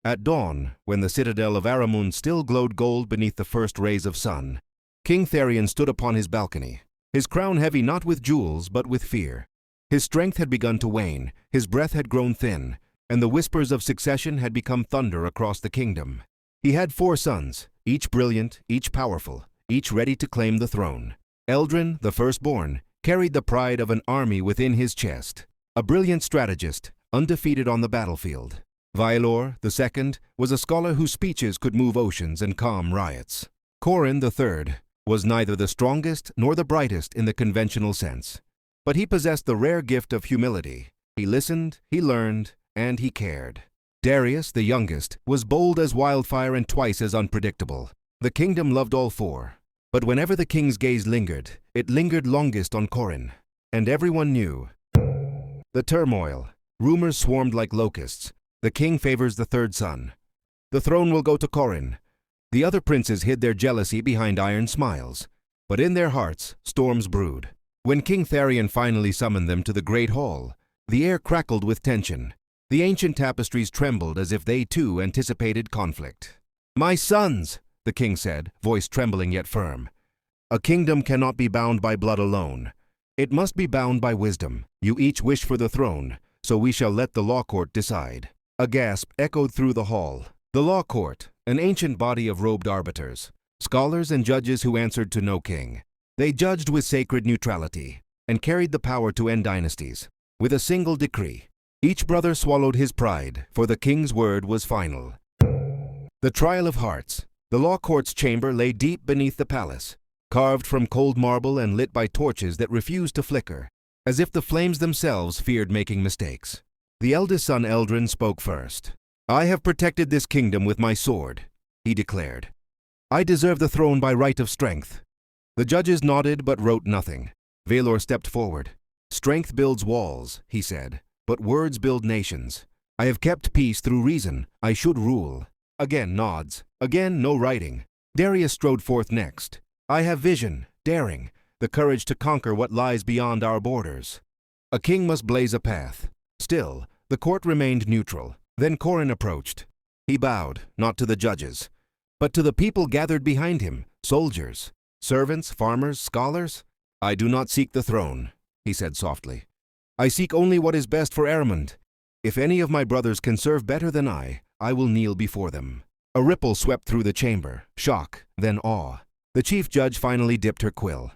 At dawn, when the citadel of Aramun still glowed gold beneath the first rays of sun, King Tharion stood upon his balcony, his crown heavy not with jewels but with fear. His strength had begun to wane, his breath had grown thin, and the whispers of succession had become thunder across the kingdom. He had 4 sons, each brilliant, each powerful, each ready to claim the throne. Eldrin, the firstborn, carried the pride of an army within his chest, a brilliant strategist, undefeated on the battlefield. Vaelor, the second, was a scholar whose speeches could move oceans and calm riots. Corin, the third, was neither the strongest nor the brightest in the conventional sense, but he possessed the rare gift of humility. He listened, he learned, and he cared. Darius, the youngest, was bold as wildfire and twice as unpredictable. The kingdom loved all 4, but whenever the king's gaze lingered, it lingered longest on Corin, and everyone knew. The turmoil. Rumors swarmed like locusts. The king favors the 3rd son. The throne will go to Corin. The other princes hid their jealousy behind iron smiles, but in their hearts, storms brewed. When King Tharion finally summoned them to the great hall, the air crackled with tension. The ancient tapestries trembled as if they too anticipated conflict. "My sons," the king said, voice trembling yet firm, "a kingdom cannot be bound by blood alone. It must be bound by wisdom. You each wish for the throne, so we shall let the law court decide." A gasp echoed through the hall. The law court, an ancient body of robed arbiters, scholars and judges who answered to no king. They judged with sacred neutrality and carried the power to end dynasties. With a single decree, each brother swallowed his pride, for the king's word was final. The trial of hearts. The law court's chamber lay deep beneath the palace, carved from cold marble and lit by torches that refused to flicker, as if the flames themselves feared making mistakes. The eldest son Eldrin spoke first. "I have protected this kingdom with my sword," he declared. "I deserve the throne by right of strength." The judges nodded but wrote nothing. Vaelor stepped forward. "Strength builds walls," he said, "but words build nations. I have kept peace through reason. I should rule." Again nods. Again no writing. Darius strode forth next. "I have vision, daring, the courage to conquer what lies beyond our borders." A king must blaze a path. Still, the court remained neutral. Then Corin approached. He bowed, not to the judges, but to the people gathered behind him, soldiers, servants, farmers, scholars. "I do not seek the throne," he said softly. "I seek only what is best for Eramund. If any of my brothers can serve better than I will kneel before them." A ripple swept through the chamber, shock, then awe. The chief judge finally dipped her quill.